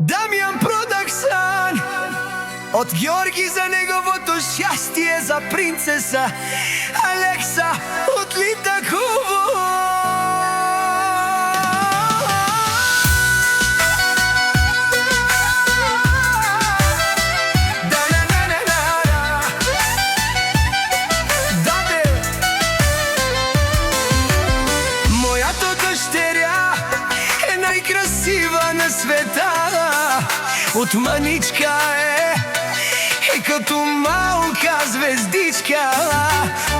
Дамян Продакшън от Георги за неговото щастие, за принцеса Алекса от Литаково. Моята дъщеря е най-красива на света. От маничка е като малка звездичка.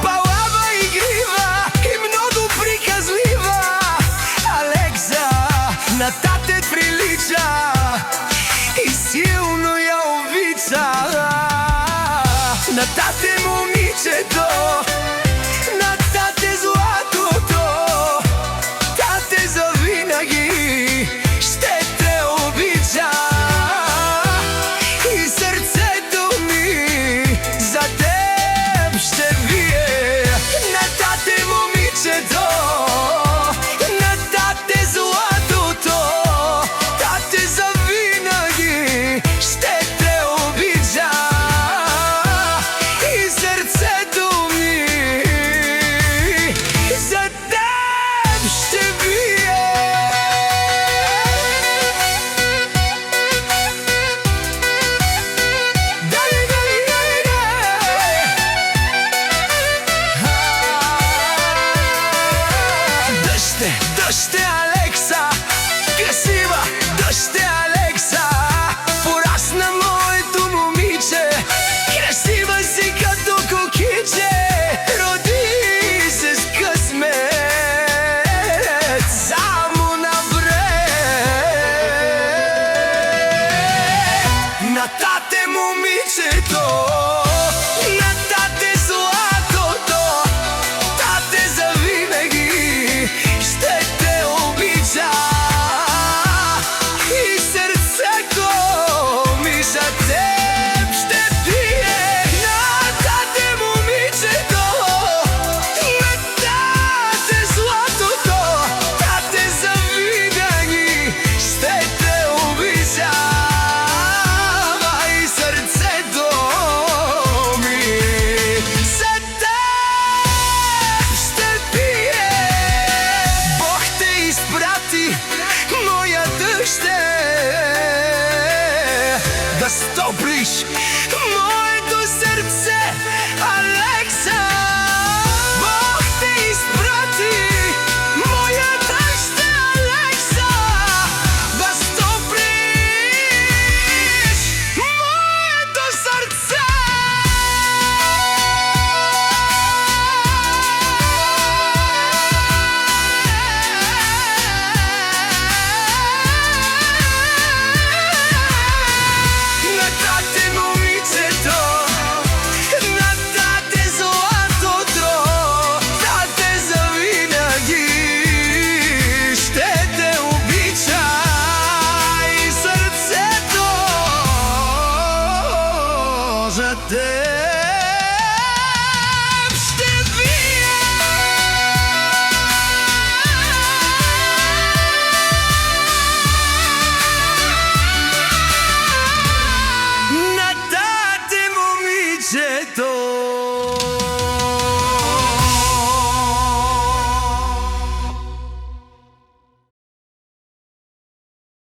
Палава, игрива и много приказлива. Алекса на тате прилича и силно я обича. На тате момичето, на тате златото, тате завинаги ще те обича. И сърцето ми за теб ще бие. На тате момичето, на тате златото, тате завинаги ще те обича. И сърцето ми за теб ще бие. Дъще Алекса, красива дъще Алекса, порасна моето момиче, красива си като кукиче. Роди се с късмет, само напред. На тате момичето, на тате златото, тате завинаги ще те обича. И сърцето ми за теб ще бие. На тате момичето, на тате златото, тате завинаги ще те обича. И сърцето ми за теб ще бие. Бог те изпрати, моя дъще, да стоприш